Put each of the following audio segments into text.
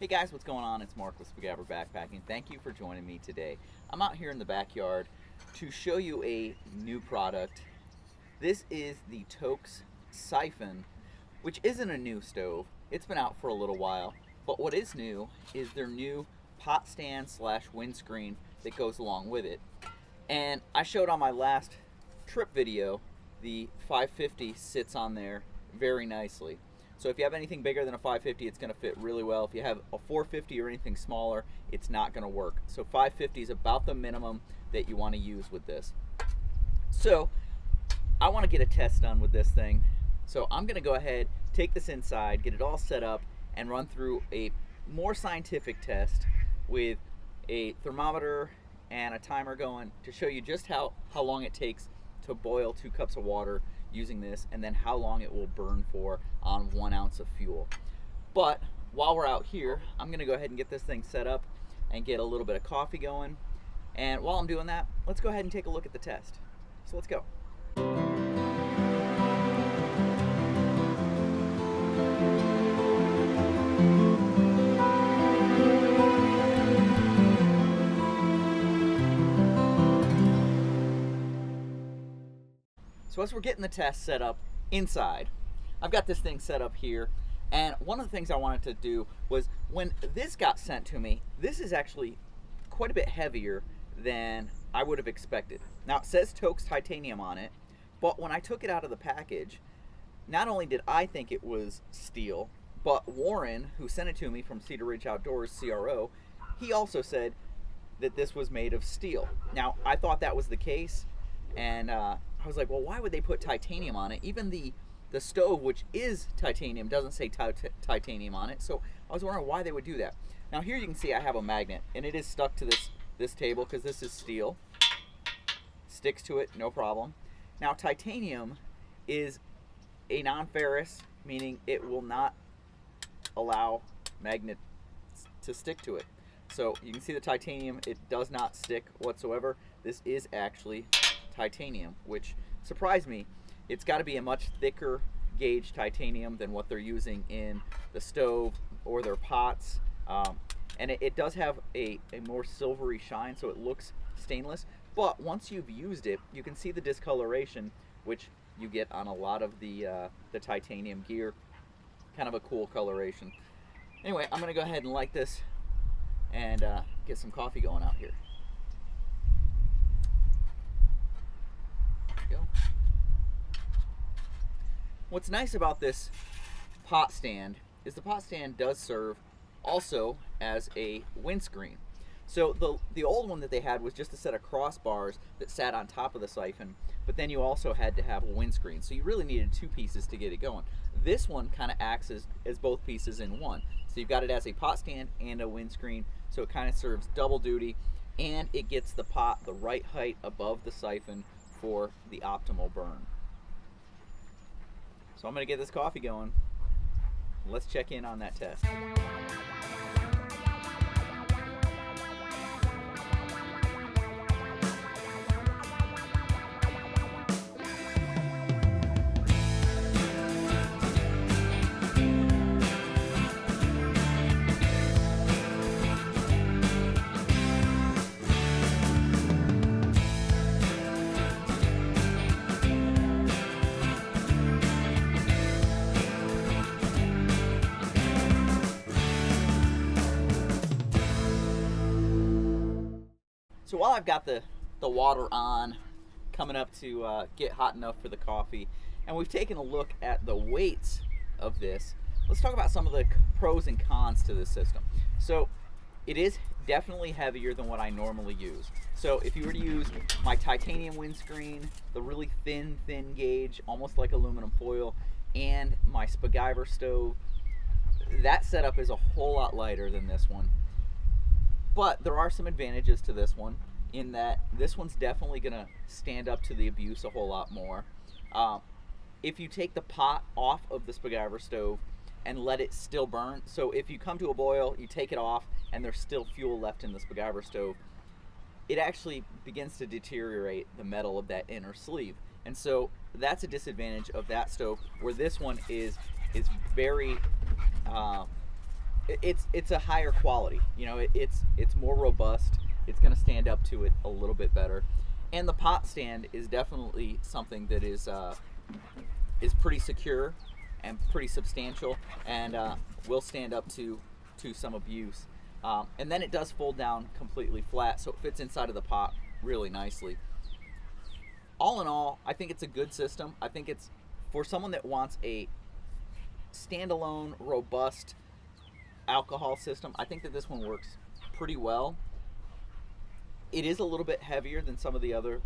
Hey guys, what's going on? It's Mark with Spiguyver Backpacking. Thank you for joining me today. I'm out here in the backyard to show you a new product. This is the Toaks Siphon, which isn't a new stove. It's been out for a little while, but what is new is their new pot stand slash windscreen that goes along with it. And I showed on my last trip video, the 550 sits on there very nicely. So if you have anything bigger than a 550, it's going to fit really well. If you have a 450 or anything smaller, it's not going to work. So 550 is about the minimum that you want to use with this. So I want to get a test done with this thing. So I'm going to go ahead, take this inside, get it all set up, and run through a more scientific test with a thermometer and a timer going to show you just how long it takes to boil 2 cups of water using this, and then how long it will burn for on 1 ounce of fuel. But while we're out here, I'm gonna go ahead and get this thing set up and get a little bit of coffee going. And while I'm doing that, let's go ahead and take a look at the test. So let's go. So as we're getting the test set up inside, I've got this thing set up here, and one of the things I wanted to do was, when this got sent to me, this is actually quite a bit heavier than I would have expected. Now it says Toaks titanium on it, but when I took it out of the package, not only did I think it was steel, but Warren, who sent it to me from Cedar Ridge Outdoors, CRO, he also said that this was made of steel. Now I thought that was the case, and I was like, well, why would they put titanium on it? Even the stove, which is titanium, doesn't say titanium on it. So I was wondering why they would do that. Now here you can see I have a magnet, and it is stuck to this table because this is steel. Sticks to it, no problem. Now titanium is a non-ferrous, meaning it will not allow magnets to stick to it. So you can see the titanium, it does not stick whatsoever. This is actually titanium, which surprised me. It's got to be a much thicker gauge titanium than what they're using in the stove or their pots, and it does have a more silvery shine, so it looks stainless, but once you've used it, you can see the discoloration, which you get on a lot of the titanium gear. Kind of a cool coloration. Anyway, I'm gonna go ahead and light this and get some coffee going out here. Go. What's nice about this pot stand is the pot stand does serve also as a windscreen. So the old one that they had was just a set of crossbars that sat on top of the siphon, but then you also had to have a windscreen. So you really needed 2 pieces to get it going. This one kind of acts as both pieces in one. So you've got it as a pot stand and a windscreen, so it kind of serves double duty, and it gets the pot the right height above the siphon for the optimal burn. So I'm going to get this coffee going. Let's check in on that test. So while I've got the water on, coming up to get hot enough for the coffee, and we've taken a look at the weights of this, let's talk about some of the pros and cons to this system. So it is definitely heavier than what I normally use. So if you were to use my titanium windscreen, the really thin gauge, almost like aluminum foil, and my Spiguyver stove, that setup is a whole lot lighter than this one. But there are some advantages to this one, in that this one's definitely going to stand up to the abuse a whole lot more. If you take the pot off of the Spiguyver stove and let it still burn, so if you come to a boil, you take it off and there's still fuel left in the Spiguyver stove, it actually begins to deteriorate the metal of that inner sleeve. And so that's a disadvantage of that stove, where this one is very it's a higher quality. You know, it's more robust. It's going to stand up to it a little bit better, and the pot stand is definitely something that is pretty secure and pretty substantial, and will stand up to some abuse. And then it does fold down completely flat, so it fits inside of the pot really nicely. All in all, I think it's a good system. I think it's for someone that wants a standalone, robust alcohol system. I think that this one works pretty well. It is a little bit heavier than some of the other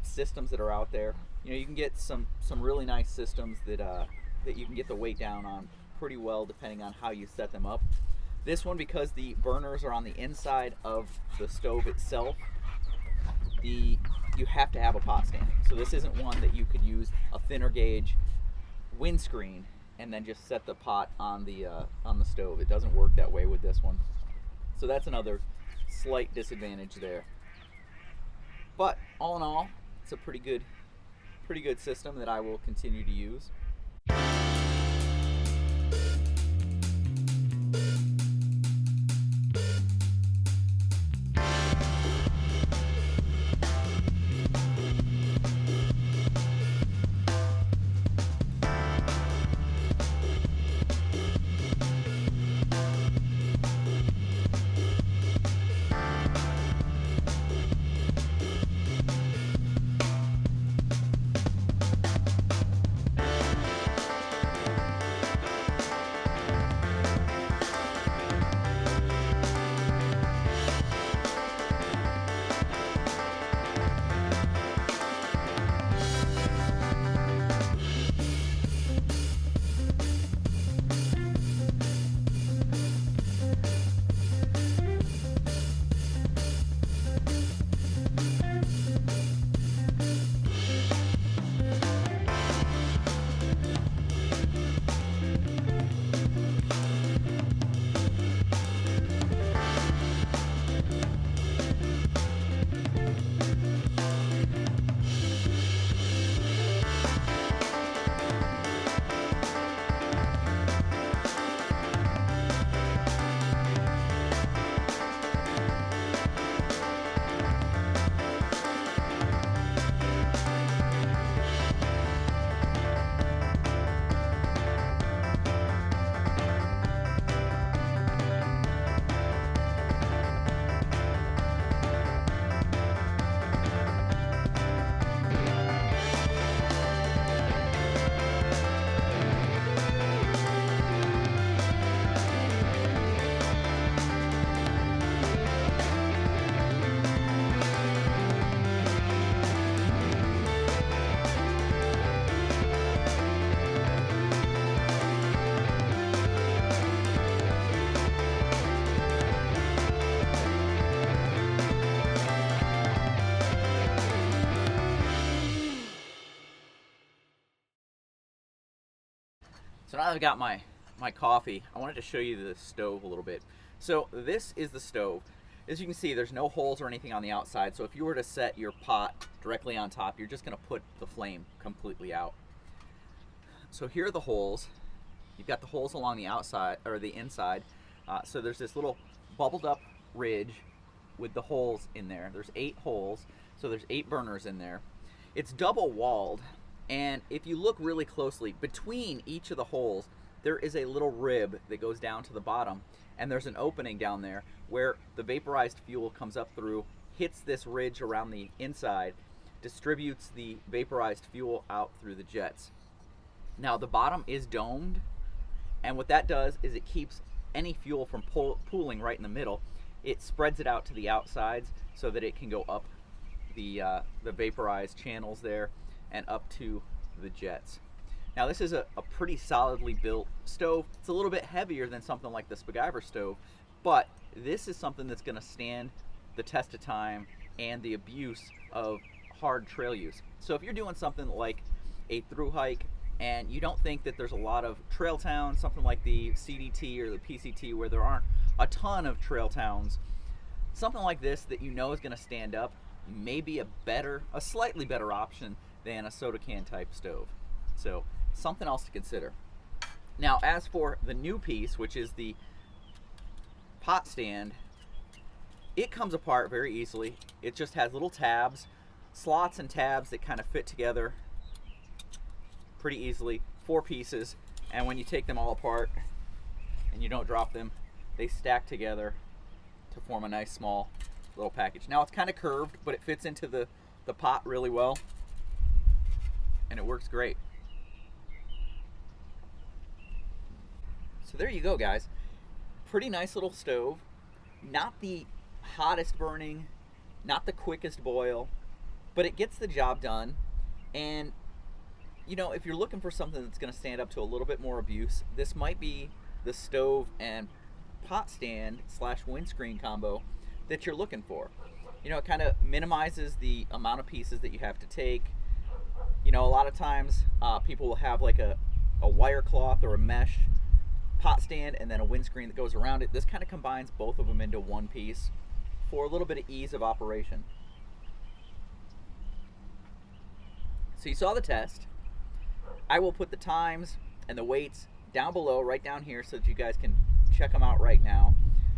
systems that are out there. You know, you can get some really nice systems that you can get the weight down on pretty well depending on how you set them up. This one, because the burners are on the inside of the stove itself, you have to have a pot stand. So this isn't one that you could use a thinner gauge windscreen and then just set the pot on the stove. It doesn't work that way with this one. So that's another slight disadvantage there. But all in all, it's a pretty good system that I will continue to use. So now that I've got my coffee, I wanted to show you the stove a little bit. So this is the stove. As you can see, there's no holes or anything on the outside, so if you were to set your pot directly on top, you're just going to put the flame completely out. So here are the holes. You've got the holes along the outside, or the inside. So there's this little bubbled up ridge with the holes in there. There's 8 holes, so there's 8 burners in there. It's double walled, and if you look really closely, between each of the holes, there is a little rib that goes down to the bottom, and there's an opening down there where the vaporized fuel comes up through, hits this ridge around the inside, distributes the vaporized fuel out through the jets. Now the bottom is domed, and what that does is it keeps any fuel from pooling right in the middle. It spreads it out to the outsides so that it can go up the vaporized channels there and up to the jets. Now this is a pretty solidly built stove. It's a little bit heavier than something like the Spiguyver stove, but this is something that's going to stand the test of time and the abuse of hard trail use. So if you're doing something like a through hike and you don't think that there's a lot of trail towns, something like the CDT or the PCT where there aren't a ton of trail towns, something like this that you know is going to stand up may be a slightly better option than a soda can type stove. So something else to consider. Now as for the new piece, which is the pot stand, it comes apart very easily. It just has little tabs, slots and tabs that kind of fit together pretty easily, 4 pieces, and when you take them all apart and you don't drop them, they stack together to form a nice small little package. Now it's kind of curved, but it fits into the pot really well, and it works great. So there you go, guys. Pretty nice little stove. Not the hottest burning, not the quickest boil, but it gets the job done. And you know, if you're looking for something that's going to stand up to a little bit more abuse, this might be the stove and pot stand / windscreen combo that you're looking for. You know, it kind of minimizes the amount of pieces that you have to take. You know, a lot of times people will have like a wire cloth or a mesh pot stand and then a windscreen that goes around it. This kind of combines both of them into one piece for a little bit of ease of operation. So you saw the test. I will put the times and the weights down below, right down here, so that you guys can check them out right now.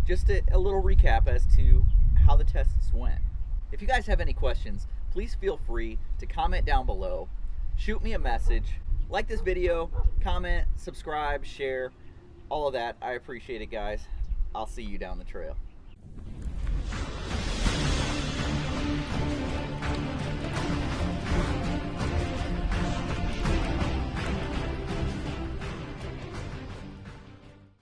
Just a little recap as to how the tests went. If you guys have any questions, please feel free to comment down below, shoot me a message, like this video, comment, subscribe, share, all of that. I appreciate it, guys. I'll see you down the trail.